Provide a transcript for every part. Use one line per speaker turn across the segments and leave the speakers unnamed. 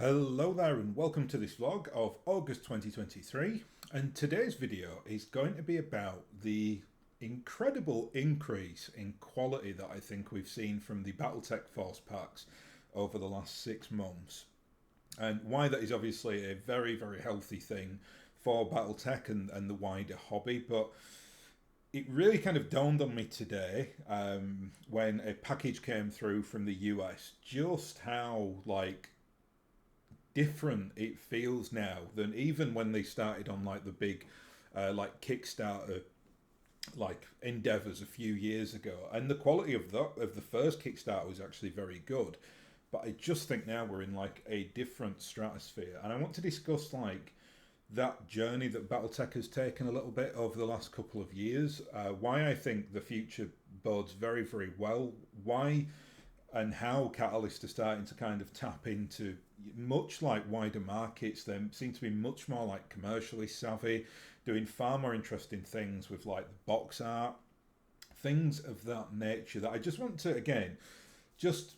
Hello there and welcome to this vlog of August 2023, and today's video is going to be about the incredible increase in quality that I think we've seen from the BattleTech Force packs over the last 6 months, and why that is obviously a very healthy thing for BattleTech and the wider hobby. But it really kind of dawned on me today when a package came through from the US just how different it feels now than even when they started on like the big Kickstarter endeavors a few years ago. And the quality of the first Kickstarter was actually very good, but I just think now we're in like a different stratosphere, and I want to discuss like that journey that BattleTech has taken a little bit over the last couple of years, why I think the future bodes very well, why and how Catalyst are starting to kind of tap into much like wider markets. They seem to be much more like commercially savvy, doing far more interesting things with like the box art, things of that nature that I just want to again just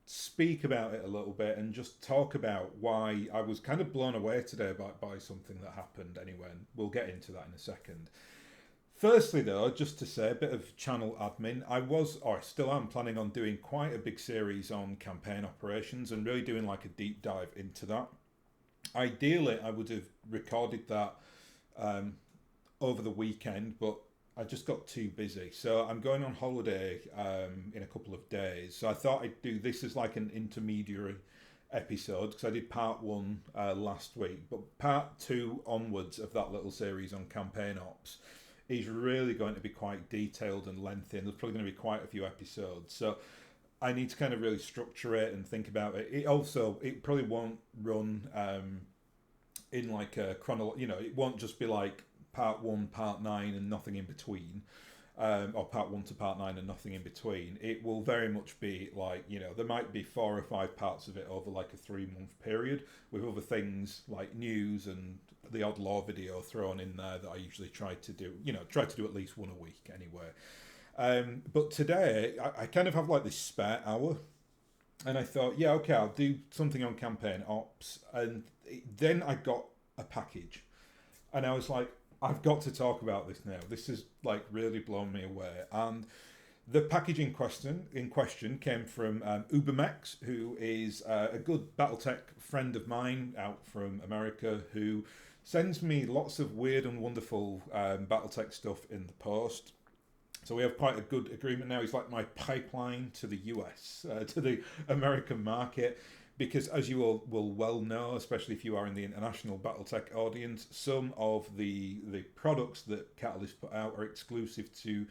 speak about it a little bit and just talk about why I was kind of blown away today by something that happened anyway, and we'll get into that in a second. Firstly, though, just to say a bit of channel admin, I was, or I still am, planning on doing quite a big series on campaign operations and really doing like a deep dive into that. Ideally, I would have recorded that um, over the weekend, but I just got too busy. So I'm going on holiday in a couple of days. So I thought I'd do this as like an intermediary episode because I did part one last week, but part two onwards of that little series on campaign ops is really going to be quite detailed and lengthy, and there's probably going to be quite a few episodes. So I need to kind of really structure it and think about it. It probably won't run in like a it won't just be like part one, part nine, and nothing in between. Or part one to part nine and nothing in between. It will very much be like, there might be 4 or 5 parts of it over like a 3 month period with other things like news and the odd law video thrown in there that I usually try to do at least one a week anyway. But today I kind of have like this spare hour, and I thought, yeah, okay, I'll do something on campaign ops. And then I got a package, and I was like, I've got to talk about this now. This has like really blown me away. And the package in question came from Ubermex, who is a good BattleTech friend of mine out from America, who sends me lots of weird and wonderful BattleTech stuff in the post. So we have quite a good agreement now. He's like my pipeline to the US, to the American market. Because as you all will well know, especially if you are in the international BattleTech audience, some of the products that Catalyst put out are exclusive to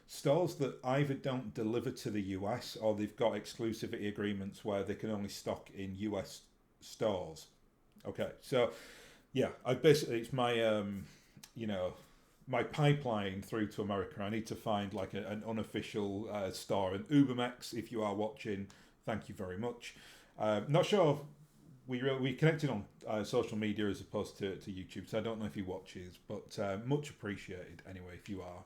stores that either don't deliver to the US or they've got exclusivity agreements where they can only stock in US stores. Okay, so yeah, it's my my pipeline through to America. I need to find like an unofficial store. And Ubermex, if you are watching, thank you very much. Not sure we connected on social media as opposed to YouTube, so I don't know if he watches, but much appreciated anyway if you are.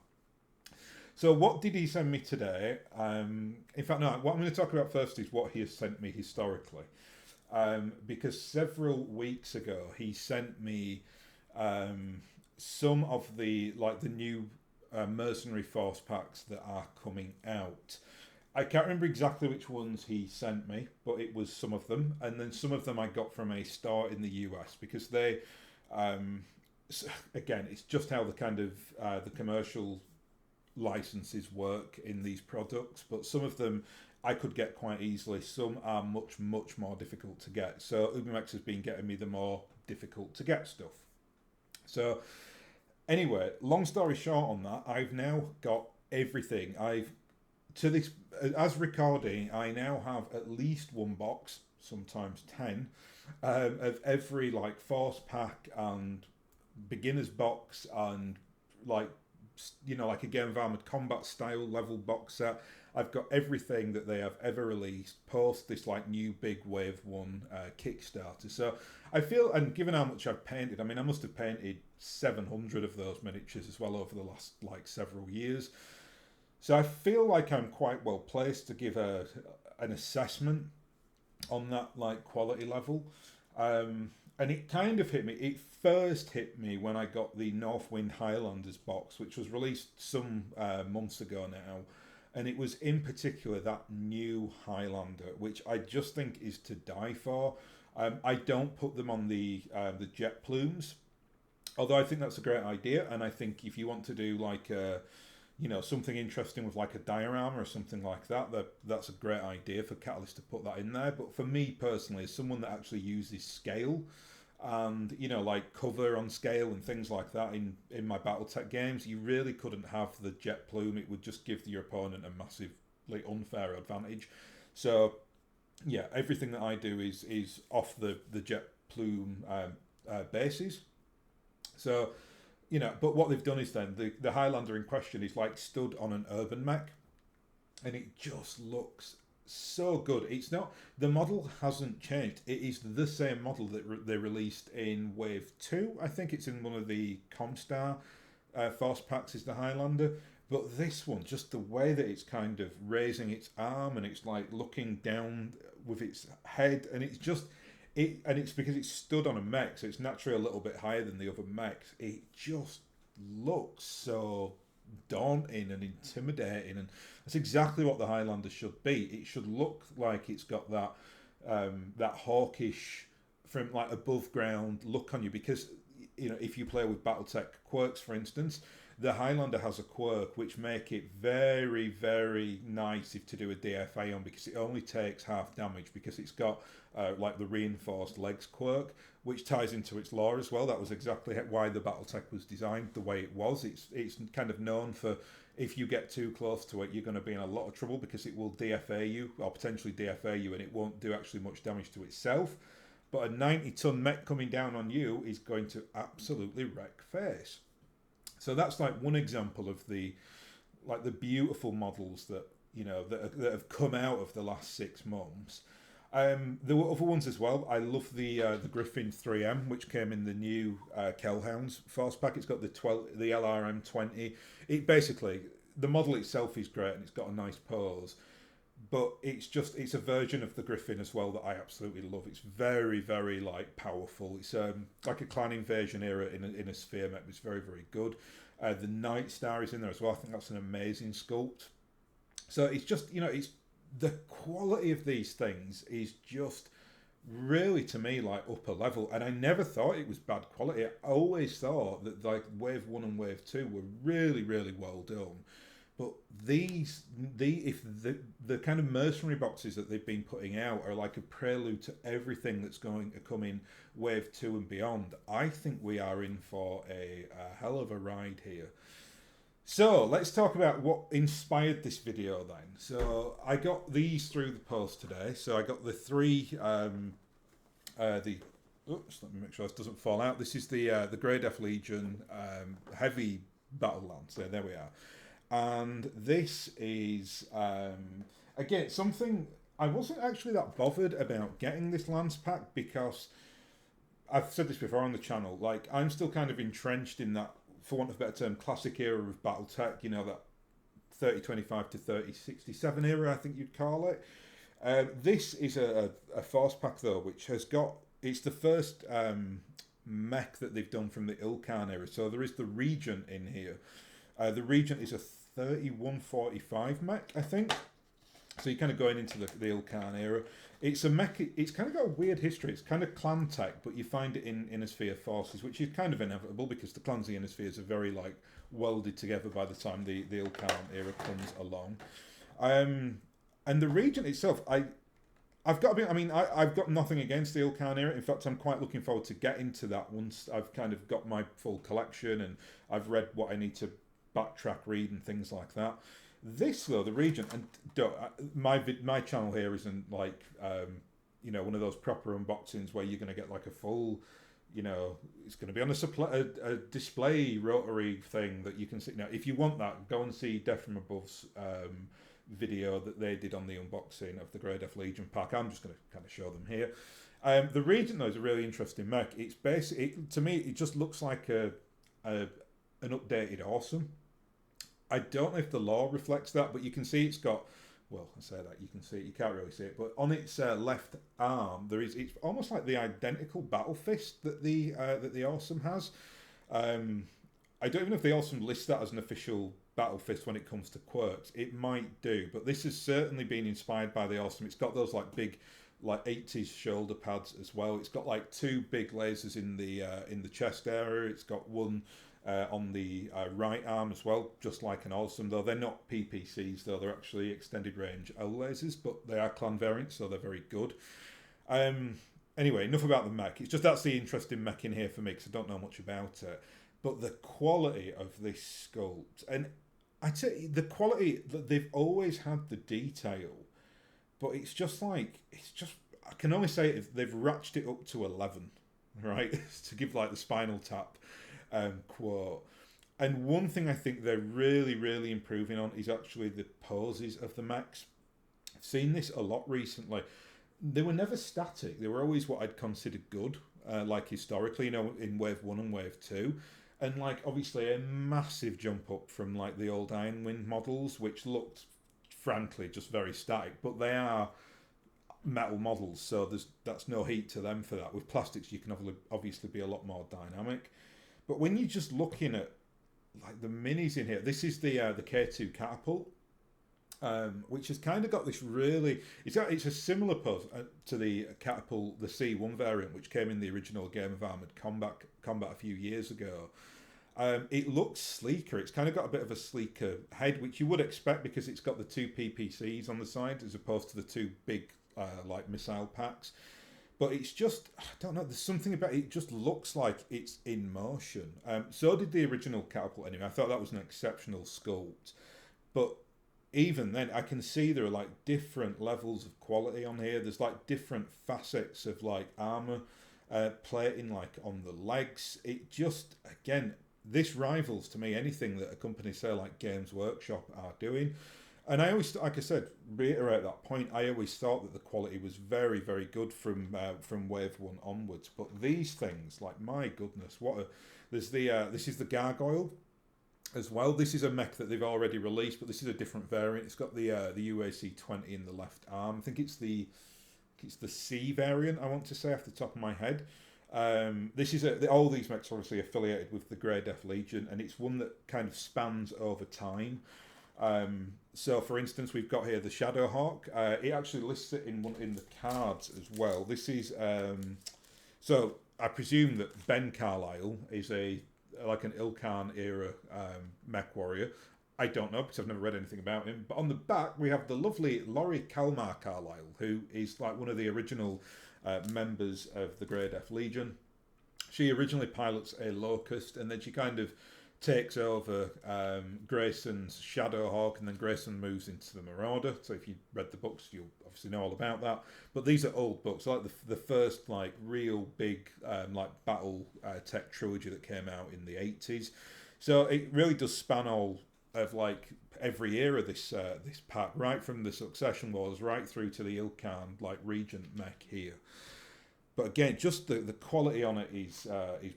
So what did he send me today? In fact, no, what I'm going to talk about first is what he has sent me historically. Because several weeks ago he sent me some of the new mercenary force packs that are coming out. I can't remember exactly which ones he sent me, but it was some of them, and then some of them I got from a store in the US because they, again, it's just how the kind of the commercial licenses work in these products. But some of them I could get quite easily. Some are much more difficult to get. So Ubermex has been getting me the more difficult to get stuff. So anyway, long story short on that, I've now got everything. To this, as recording, I now have at least one box, sometimes 10, of every like force pack and beginner's box and like like a Game of Armored Combat style level box set. I've got everything that they have ever released post this like new big Wave 1 Kickstarter. So I feel, and given how much I've painted, I mean I must have painted 700 of those miniatures as well over the last like several years. So I feel like I'm quite well placed to give an assessment on that like quality level. And it kind of hit me. It first hit me when I got the Northwind Highlanders box, which was released some months ago now, and it was in particular that new Highlander, which I just think is to die for. I don't put them on the jet plumes, although I think that's a great idea, and I think if you want to do like a, something interesting with like a diorama or something like that, that's a great idea for Catalyst to put that in there. But for me personally, as someone that actually uses scale and like cover on scale and things like that in my BattleTech games, you really couldn't have the jet plume. It would just give your opponent a massively unfair advantage. So yeah, everything that I do is off the jet plume bases. So but what they've done is then the Highlander in question is like stood on an urban mech, and it just looks so good. It's not, the model hasn't changed. It is the same model that they released in Wave 2. I think it's in one of the Comstar Force packs is the Highlander. But this one, just the way that it's kind of raising its arm and it's like looking down with its head, and it's just and it's because it's stood on a mech, so it's naturally a little bit higher than the other mechs. It just looks so daunting and intimidating, and that's exactly what the Highlander should be. It should look like it's got that hawkish, from like above ground look on you, because if you play with BattleTech quirks, for instance, the Highlander has a quirk which make it very, very nice if to do a DFA on, because it only takes half damage, because it's got like the reinforced legs quirk, which ties into its lore as well. That was exactly why the BattleTech was designed the way it was. It's kind of known for, if you get too close to it, you're going to be in a lot of trouble, because it will DFA you, or potentially DFA you, and it won't do actually much damage to itself. But a 90-ton mech coming down on you is going to absolutely wreck face. So that's like one example of the beautiful models that have come out of the last 6 months. There were other ones as well. I love the Griffin 3M, which came in the new Kellhounds Force Pack. It's got the LRM 20. It basically, the model itself is great and it's got a nice pose, but it's a version of the Griffin as well that I absolutely love. It's very, very like powerful. It's like a clan invasion era in a sphere mech. It's very, very good. The Night Star is in there as well. I think that's an amazing sculpt. So it's just, it's the quality of these things is just really, to me, like upper level. And I never thought it was bad quality. I always thought that like Wave 1 and Wave 2 were really, really well done. But the kind of mercenary boxes that they've been putting out are like a prelude to everything that's going to come in Wave 2 and beyond. I think we are in for a hell of a ride here. So let's talk about what inspired this video then. So I got these through the post today. So I got the three, oops, let me make sure this doesn't fall out. This is the Grey Death Legion heavy battle lance. There we are. And this is, again, something, I wasn't actually that bothered about getting this lance pack, because I've said this before on the channel, like I'm still kind of entrenched in that, for want of a better term, classic era of BattleTech, that 3025 to 3067 era, I think you'd call it. This is a force pack though, which has got, it's the first mech that they've done from the Ilkhan era. So there is the Regent in here. The Regent is a 3145 mech, I think. So you're kind of going into the Ilkhan era. It's a mech, it's kind of got a weird history. It's kind of clan tech, but you find it in Innisphere forces, which is kind of inevitable because the clans of the Innispheres are very like welded together by the time the Ilkhan era comes along. And the Regent itself, I've got I've got nothing against the Ilkhan era. In fact, I'm quite looking forward to getting to that once I've kind of got my full collection and I've read what I need to backtrack, read, and things like that. This though, the Regent, and my channel here isn't like one of those proper unboxings where you're going to get like a full, it's going to be on a display rotary thing that you can see. Now, if you want that, go and see Death from Above's video that they did on the unboxing of the Grey Death Legion pack. I'm just going to kind of show them here. The Regent though is a really interesting mech. It's basically, to me, it just looks like an updated Awesome. I don't know if the lore reflects that, but you can see it's got well, I say that, you can see it, you can't really see it, but on its left arm, it's almost like the identical battle fist that the Awesome has. I don't even know if the Awesome lists that as an official battle fist when it comes to quirks. It might do, but this has certainly been inspired by the Awesome. It's got those like big, like 80s shoulder pads as well. It's got like two big lasers in the chest area. It's got one on the right arm as well, just like an Awesome, though they're not PPCs, though they're actually extended range L lasers, but they are clan variants, so they're very good. Anyway, enough about the mech. It's just that's the interesting mech in here for me because I don't know much about it. But the quality of this sculpt, and I tell you, the quality, they've always had the detail, but it's just like, I can only say they've ratcheted it up to 11, right? To give like the Spinal Tap quote. And one thing I think they're really, really improving on is actually the poses of the mechs. I've seen this a lot recently. They were never static. They were always what I'd consider good, like historically, in Wave 1 and Wave 2. And like obviously a massive jump up from like the old Ironwind models, which looked frankly just very static, but they are metal models, so that's no heat to them for that. With plastics, you can obviously be a lot more dynamic. But when you're just looking at like the minis in here, this is the K2 catapult, which has kind of got this really. It's a similar pose to the catapult, the C1 variant, which came in the original Game of Armored Combat a few years ago. It looks sleeker. It's kind of got a bit of a sleeker head, which you would expect because it's got the two PPCs on the side as opposed to the two big like missile packs. But it's just, I don't know, there's something about it. It just looks like it's in motion. So did the original catapult anyway. I thought that was an exceptional sculpt. But even then, I can see there are like different levels of quality on here. There's like different facets of like armor plating, like on the legs. It just, again, this rivals to me anything that a company, say like Games Workshop, are doing. And I always, like I said, reiterate that point. I always thought that the quality was very, very good from Wave 1 onwards. But these things, like, my goodness, there's this is the Gargoyle as well. This is a mech that they've already released, but this is a different variant. It's got the UAC-20 in the left arm. I think it's the C variant, I want to say off the top of my head. This is all these mechs are obviously affiliated with the Grey Death Legion, and it's one that kind of spans over time. So, for instance, we've got here the Shadowhawk. It actually lists it in the cards as well. This is so I presume that Ben Carlisle is like an Ilkhan era mech warrior. I don't know because I've never read anything about him. But on the back we have the lovely Laurie Kalmar Carlisle, who is like one of the original members of the Grey Death Legion. She originally pilots a Locust, and then she kind of takes over Grayson's Shadowhawk, and then Grayson moves into the Marauder. So if you read the books, you'll obviously know all about that. But these are old books, like the first like real big like battle tech trilogy that came out in the 80s. So it really does span all of like every era, this pack, right from the Succession Wars right through to the Ilkhan like Regent mech here. But again, just the quality on it is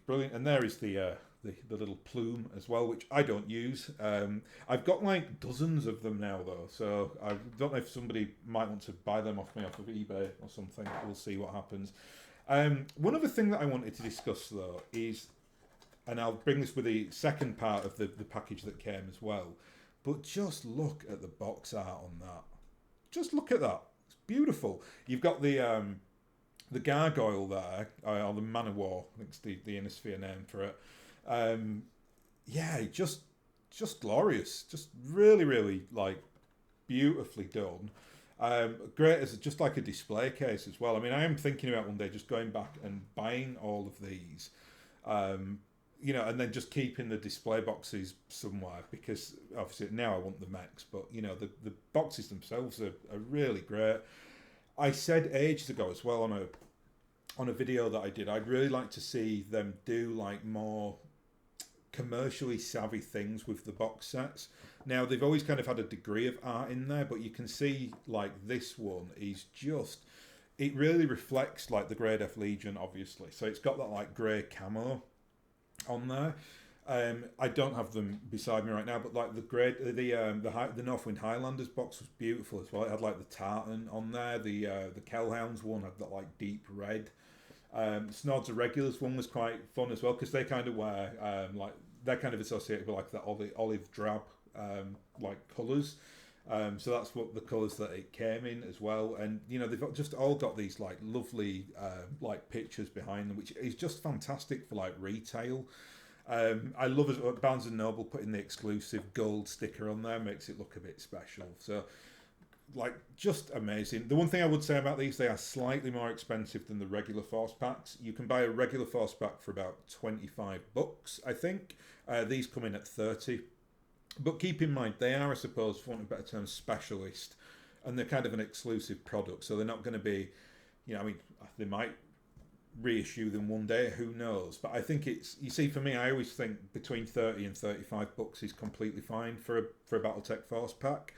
brilliant. And there is the little plume as well, which I don't use. I've got like dozens of them now though, so I don't know if somebody might want to buy them off me off of eBay or something. We'll see what happens. One other thing that I wanted to discuss though is, and I'll bring this with the second part of the package that came as well, but just look at the box art on that. Just look at that. It's beautiful. You've got the Gargoyle there, or the Man of War, I think it's the Innisphere name for it. Yeah, just glorious. Just really, really like beautifully done. Great as just like a display case as well. I mean, I am thinking about one day just going back and buying all of these, and then just keeping the display boxes somewhere, because obviously now I want the mechs, but the boxes themselves are really great. I said ages ago as well on a video that I did, I'd really like to see them do like more commercially savvy things with the box sets. Now they've always kind of had a degree of art in there, but you can see like this one is just, it really reflects like the Grey Death Legion, obviously. So it's got that like grey camo on there. I don't have them beside me right now, but like the Northwind Highlanders box was beautiful as well. It had like the tartan on there. The Kellhounds one had that like deep red. Snods of Regulars one was quite fun as well because they kind of wear like they're kind of associated with like the olive drab like colours. So that's what the colours that it came in as well, and you know they've just all got these like lovely like pictures behind them, which is just fantastic for like retail. I love it. Barnes and Noble putting the exclusive gold sticker on there makes it look a bit special. So like just amazing. The one thing I would say about these, they are slightly more expensive than the regular force packs. You can buy a regular force pack for about $25, I think. These come in at 30. But keep in mind, they are, I suppose, for want of a better term, specialist, and they're kind of an exclusive product. So they're not going to be, you know, I mean, they might reissue them one day, who knows? But I think it's, you see, for me, I always think between 30 and $35 is completely fine for a BattleTech Force pack.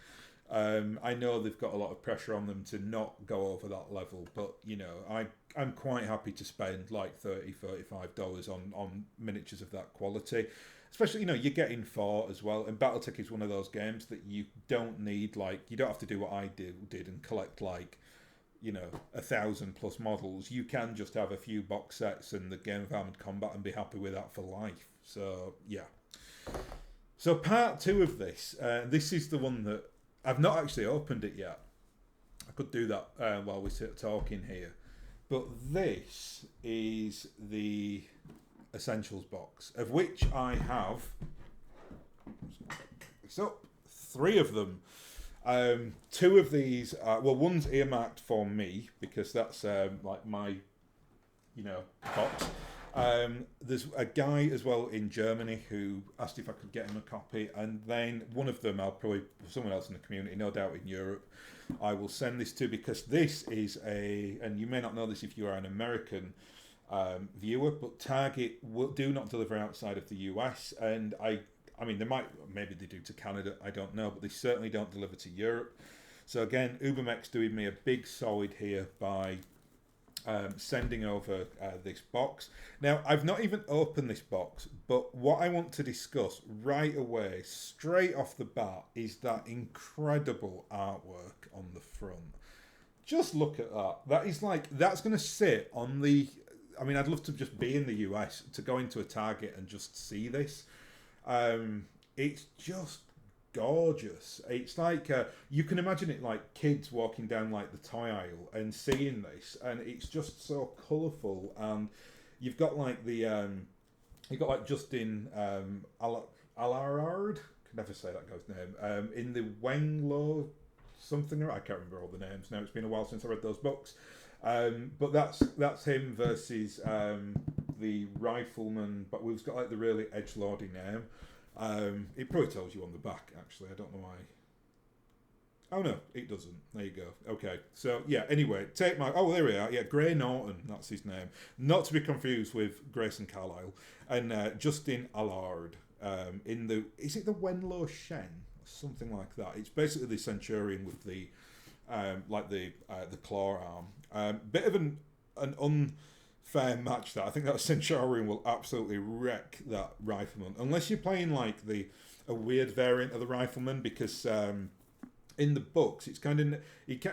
I know they've got a lot of pressure on them to not go over that level, but you know, I'm quite happy to spend like $35 on miniatures of that quality. Especially, you know, you're getting 4 as well, and BattleTech is one of those games that you don't need, like, you don't have to do what I did and collect like, you know, 1,000 plus models. You can just have a few box sets and the Game of Armored Combat and be happy with that for life. So yeah. So part 2 of this, this is the one that I've not actually opened it yet. I could do that while we sit talking here. But this is the Essentials box, of which I have, so 3 of them. 2 of these, well, one's earmarked for me because that's like my, you know, box. There's a guy as well in Germany who asked if I could get him a copy, and then one of them I'll probably, someone else in the community, no doubt in Europe, I will send this to, because this is and you may not know this if you are an American viewer, but Target do not deliver outside of the US, and I mean maybe they do to Canada, I don't know, but they certainly don't deliver to Europe. So again, Ubermex doing me a big solid here by sending over this box. Now, I've not even opened this box, but what I want to discuss right away, straight off the bat, is that incredible artwork on the front. Just look at that. That is like, that's going to sit on the, I mean, I'd love to just be in the US to go into a Target and just see this. It's just gorgeous. It's like you can imagine it like kids walking down like the toy aisle and seeing this, and it's just so colourful. And you've got like the you've got like Justin Allard, can never say that guy's name, in the Wenglo something, I can't remember all the names now, it's been a while since I read those books. But that's him versus the rifleman, but we've got like the really edgelordy name. It probably tells you on the back, actually. I don't know why. Oh no, it doesn't. There you go. Okay, so yeah. Anyway, take my. Oh, there we are. Yeah, Gray Norton. That's his name. Not to be confused with Grayson Carlisle and Justin Allard. In the, is it the Wenlo Shen? Something like that. It's basically the Centurion with the like the claw arm. Bit of an unfair match that I think that Centurion will absolutely wreck that Rifleman, unless you're playing like a weird variant of the Rifleman, because in the books it's kind of,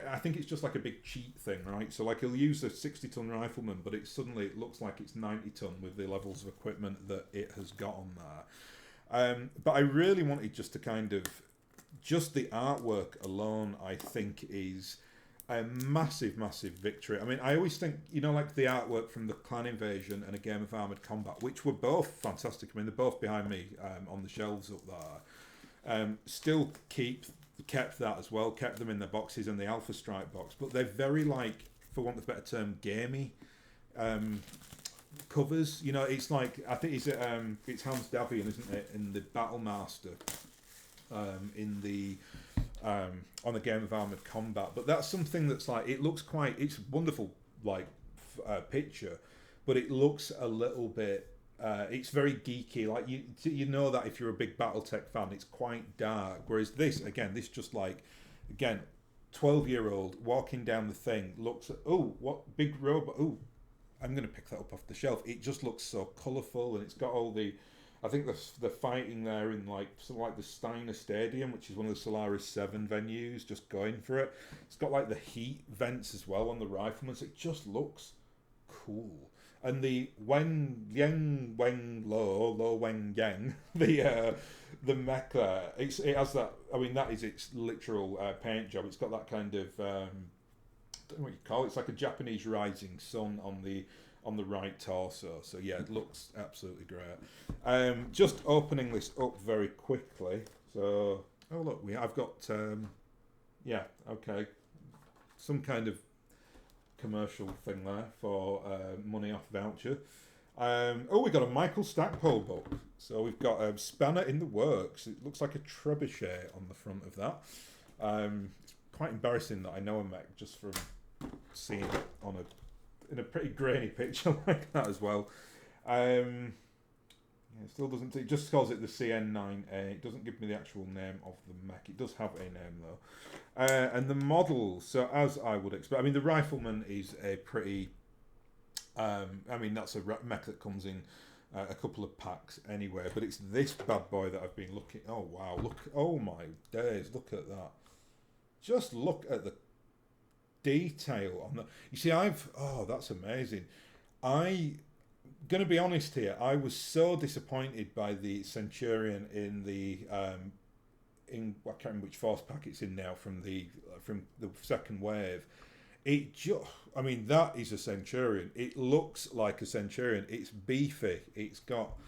I think it's just like a big cheat thing, right? So like he'll use a 60-ton Rifleman, but it looks like it's 90-ton with the levels of equipment that it has got on there. But I really wanted just to kind of, just the artwork alone, I think is a massive, massive victory. I mean, I always think, you know, like the artwork from the Clan Invasion and A Game of Armoured Combat, which were both fantastic. I mean, they're both behind me on the shelves up there. Still kept that as well, kept them in the boxes and the Alpha Strike box, but they're very, like, for want of a better term, gamey covers. You know, it's like, I think it's Hans Davian, isn't it, in the Battle Master, in the on the Game of Armoured Combat. But that's something that's like, it looks quite, it's wonderful, like picture, but it looks a little bit it's very geeky, like you know that if you're a big BattleTech fan, it's quite dark, whereas this just like, again, 12-year-old walking down the thing looks at, oh, what big robot, oh, I'm going to pick that up off the shelf. It just looks so colourful, and it's got all the I think they're fighting there in like something like the Steiner Stadium, which is one of the Solaris 7 venues, just going for it. It's got like the heat vents as well on the riflemen, so it just looks cool. And the Wen Yang Wen Lo Wen Yang, the mech there, it has that. I mean, that is its literal paint job. It's got that kind of don't know what you call it. It's like a Japanese rising sun on the right torso. So yeah, it looks absolutely great. Just opening this up very quickly. So oh look, I've got yeah, okay, some kind of commercial thing there for money off voucher. Oh, we got a Michael Stackpole book. So we've got a Spanner in the Works. It looks like a trebuchet on the front of that. It's quite embarrassing that I know a mech just from seeing it on in a pretty grainy picture like that as well. Yeah, it still doesn't. It just calls it the CN9A. It doesn't give me the actual name of the mech. It does have a name though. And the model. So as I would expect, I mean the Rifleman is a pretty. I mean that's a mech that comes in a couple of packs anyway. But it's this bad boy that I've been looking. Oh wow! Look! Oh my days! Look at that! Just look at the detail on that. You see, oh, that's amazing. Gonna be honest here, I was so disappointed by the Centurion in the in I can't remember which force pack it's in now from the second wave. I mean, that is a Centurion. It looks like a Centurion. It's beefy. It's got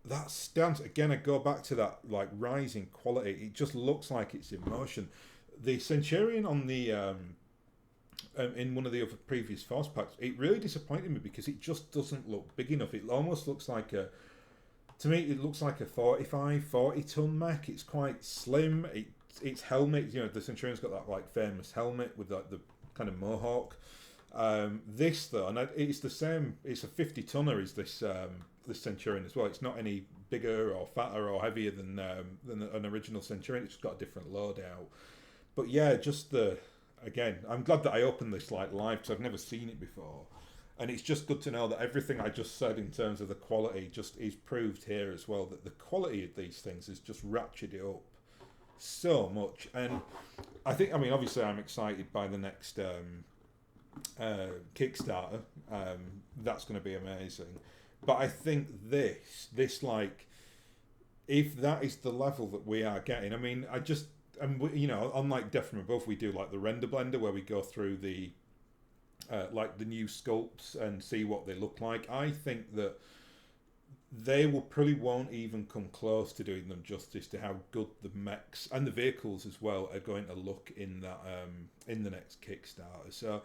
that stance again. I go back to that like rising quality. It just looks like it's in motion. The Centurion on the in one of the other previous force packs, it really disappointed me because it just doesn't look big enough. It almost looks like to me, it looks like a 40 ton mech. It's quite slim. Its helmet, you know, the Centurion's got that like famous helmet with like the kind of mohawk. This though, and it's the same. It's a 50 tonner. Is this Centurion as well? It's not any bigger or fatter or heavier than an original Centurion. It's just got a different loadout. But yeah, just again, I'm glad that I opened this like live because I've never seen it before, and it's just good to know that everything I just said in terms of the quality just is proved here as well. That the quality of these things has just ratcheted it up so much, and I think, I mean, obviously, I'm excited by the next Kickstarter. That's going to be amazing, but I think this like, if that is the level that we are getting, I mean, and we, you know, unlike Death from Above, we do like the render blender where we go through the like the new sculpts and see what they look like. I think that they probably won't even come close to doing them justice to how good the mechs and the vehicles as well are going to look in that in the next Kickstarter. So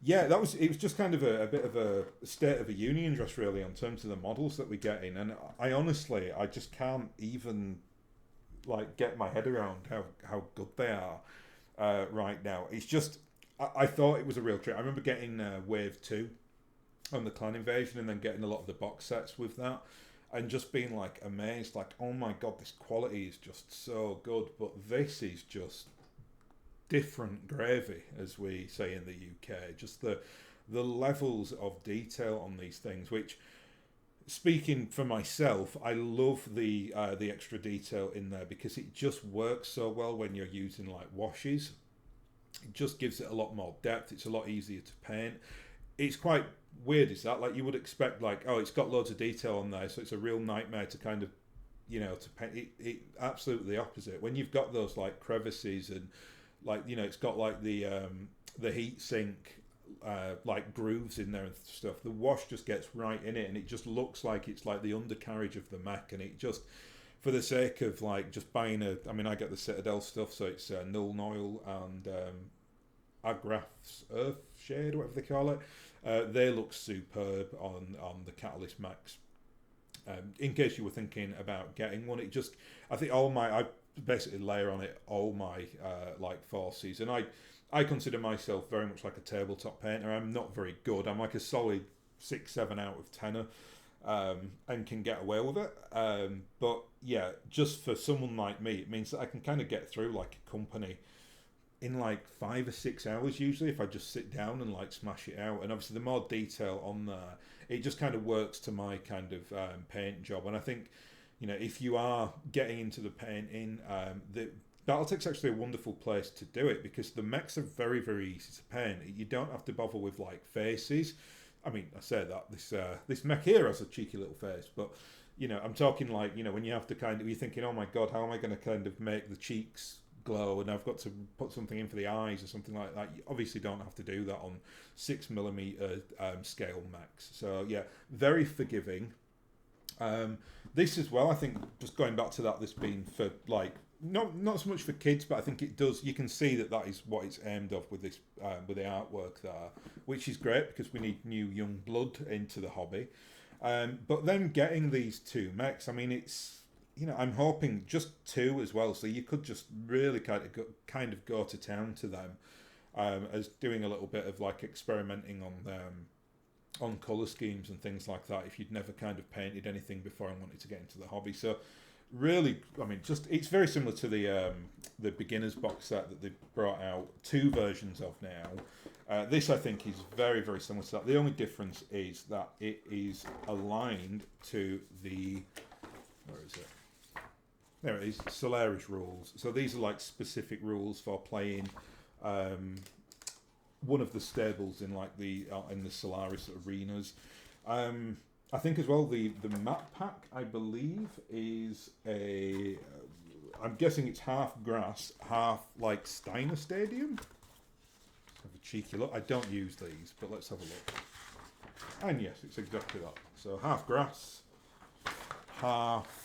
yeah, it was just kind of a bit of a state of a union just really in terms of the models that we're getting, and I just can't even like get my head around how good they are right now. It's just I thought it was a real treat. I remember getting Wave 2 on the Clan Invasion and then getting a lot of the box sets with that and just being like amazed, like, oh my god, this quality is just so good. But this is just different gravy, as we say in the UK. Just the levels of detail on these things, which, speaking for myself, I love the extra detail in there because it just works so well when you're using like washes. It just gives it a lot more depth. It's a lot easier to paint. It's quite weird, is that? Like, you would expect like, oh, it's got loads of detail on there, so it's a real nightmare to kind of, you know, to paint. It absolutely the opposite. When you've got those like crevices and like, you know, it's got like the heat sink like grooves in there and stuff, the wash just gets right in it and it just looks like it's like the undercarriage of the mech. And it just, for the sake of like just buying I mean, I get the Citadel stuff, so it's Null Oil and Agraph's Earth Shade, whatever they call it. They look superb on the Catalyst mechs. In case you were thinking about getting one, it just, I think I basically layer on it all my like forces, and I consider myself very much like a tabletop painter. I'm not very good. I'm like a solid 6-7 out of 10 and can get away with it. But yeah, just for someone like me, it means that I can kind of get through like a company in like 5 or 6 hours usually if I just sit down and like smash it out. And obviously the more detail on there, it just kind of works to my kind of paint job. And I think if you are getting into the painting, the BattleTech's actually a wonderful place to do it because the mechs are very, very easy to paint. You don't have to bother with like faces. I mean, I say that this mech here has a cheeky little face, but I'm talking like when you have to kind of you're thinking, oh my god, how am I going to kind of make the cheeks glow, and I've got to put something in for the eyes or something like that. You obviously don't have to do that on 6mm scale mechs. So yeah, very forgiving. This as well, I think, just going back to that, this being for like not so much for kids, but I think it does. You can see that is what it's aimed of with this with the artwork there, which is great because we need new young blood into the hobby. But then getting these two mechs, I mean, it's I'm hoping just two as well, so you could just really kind of go to town to them as doing a little bit of like experimenting on colour schemes and things like that if you'd never kind of painted anything before and wanted to get into the hobby. So really, I mean, just it's very similar to the beginner's box set that they've brought out two versions of now. This I think is very, very similar to that. The only difference is that it is aligned to the, where is it? There it is, Solaris rules. So these are like specific rules for playing one of the stables in like in the Solaris arenas. I think as well the map pack, I believe, is I'm guessing it's half grass, half like Steiner Stadium. Let's have a cheeky look. I don't use these, but let's have a look. And yes, it's exactly that. So half grass, half.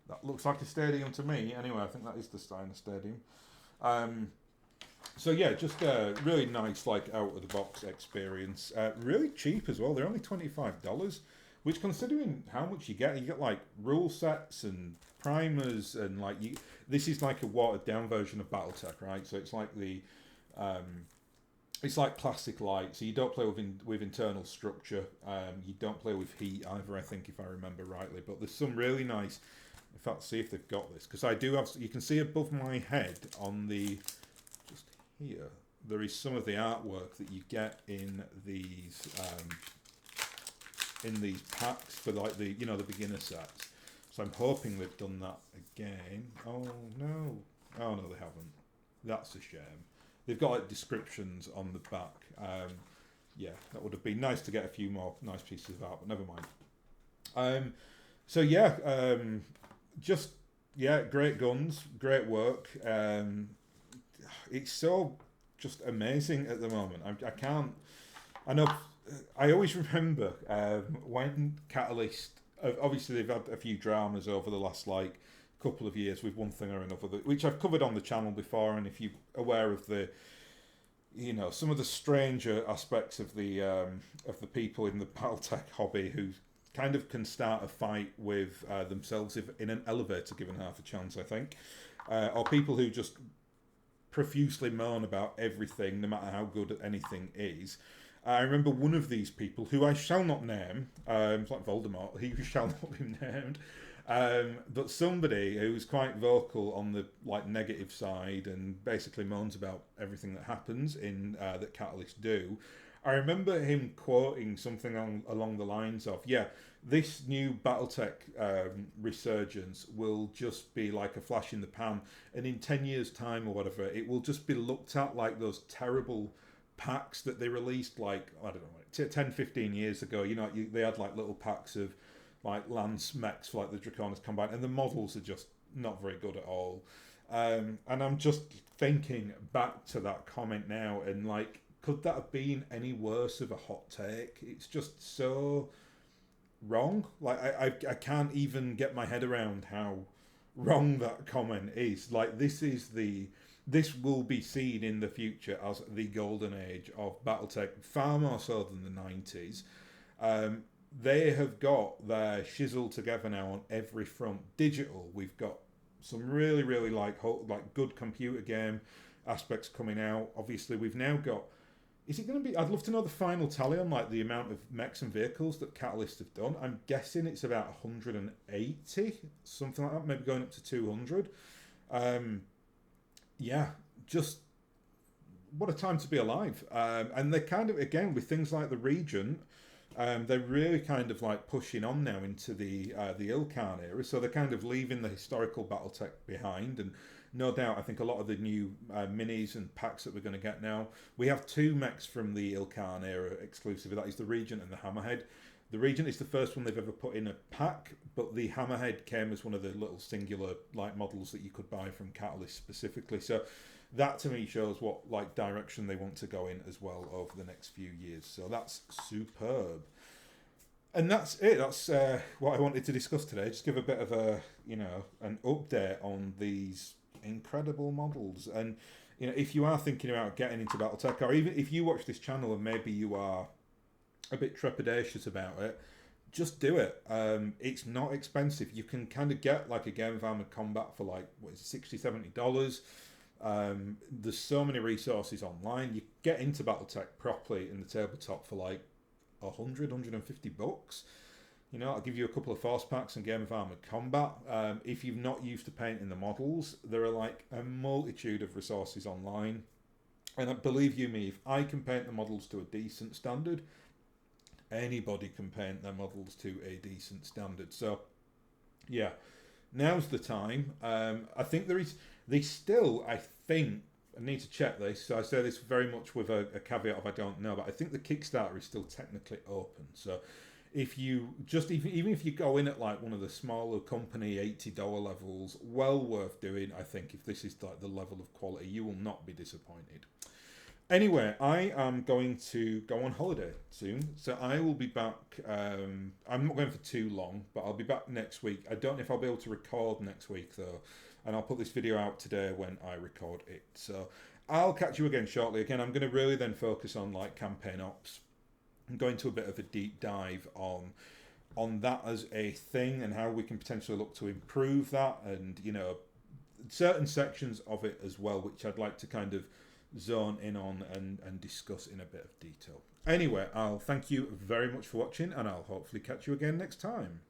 That looks like a stadium to me. Anyway, I think that is the Steiner Stadium. So yeah, just a really nice, like, out of the box experience. Really cheap as well. They're only $25, which, considering how much you get like rule sets and primers and like this is like a watered down version of BattleTech, right? So it's like it's like classic light. So you don't play with internal structure. You don't play with heat either, I think, if I remember rightly. But there's some really nice. In fact, see if they've got this, because I do have. You can see above my head on the. Here, there is some of the artwork that you get in these packs for like the the beginner sets. So I'm hoping they've done that again. Oh no, they haven't. That's a shame. They've got like descriptions on the back. Yeah, that would have been nice to get a few more nice pieces of art, but never mind. So yeah, great guns, great work. It's so just amazing at the moment. I know. I always remember when Catalyst. Obviously, they've had a few dramas over the last like couple of years with one thing or another, which I've covered on the channel before. And if you're aware of the, some of the stranger aspects of the people in the BattleTech hobby who kind of can start a fight with themselves if in an elevator given half a chance, I think, or people who just profusely moan about everything, no matter how good anything is. I remember one of these people, who I shall not name, it's like Voldemort, he shall not be named, but somebody who was quite vocal on the like negative side and basically moans about everything that happens in that Catalyst do. I remember him quoting something along the lines of, this new BattleTech resurgence will just be like a flash in the pan, and in 10 years' time or whatever, it will just be looked at like those terrible packs that they released like, I don't know, 10, 15 years ago. They had like little packs of like Lance mechs for like the Draconis Combine, and the models are just not very good at all. And I'm just thinking back to that comment now, and like, could that have been any worse of a hot take? It's just so wrong. Like I can't even get my head around how wrong that comment is. Like this will be seen in the future as the golden age of BattleTech, far more so than the 90s. They have got their shizzle together now on every front. Digital, we've got some really, really like good computer game aspects coming out. Obviously, we've now got. Is it going to be? I'd love to know the final tally on like the amount of mechs and vehicles that Catalyst have done. I'm guessing it's about 180, something like that, maybe going up to 200. Just what a time to be alive. And they're kind of, again, with things like the Regent, they're really kind of like pushing on now into the Ilkhan era. So they're kind of leaving the historical BattleTech behind, and no doubt, I think a lot of the new minis and packs that we're going to get now, we have two mechs from the Ilkhan era exclusively. That is the Regent and the Hammerhead. The Regent is the first one they've ever put in a pack, but the Hammerhead came as one of the little singular like models that you could buy from Catalyst specifically. So that to me shows what like direction they want to go in as well over the next few years. So that's superb. And that's it. That's what I wanted to discuss today. Just give a bit of a, an update on these incredible models. And if you are thinking about getting into BattleTech, or even if you watch this channel and maybe you are a bit trepidatious about it, just do it. It's not expensive. You can kind of get like a Game of Armored Combat for like $60-$70. There's so many resources online. You get into BattleTech properly in the tabletop for like $100-$150. I'll give you a couple of force packs and Game of Armored Combat. If you're not used to painting the models, there are like a multitude of resources online. And believe you me, if I can paint the models to a decent standard, anybody can paint their models to a decent standard. So, yeah, now's the time. I think I need to check this, so I say this very much with a caveat of I don't know, but I think the Kickstarter is still technically open. So if you even if you go in at like one of the smaller company $80 levels, well worth doing. I think if this is like the level of quality, you will not be disappointed. Anyway, I am going to go on holiday soon, so I will be back. I'm not going for too long, but I'll be back next week. I don't know if I'll be able to record next week though, and I'll put this video out today when I record it. So I'll catch you again shortly. Again, I'm going to really then focus on like campaign ops and go into a bit of a deep dive on that as a thing and how we can potentially look to improve that, and certain sections of it as well, which I'd like to kind of zone in on and discuss in a bit of detail. Anyway, I'll thank you very much for watching, and I'll hopefully catch you again next time.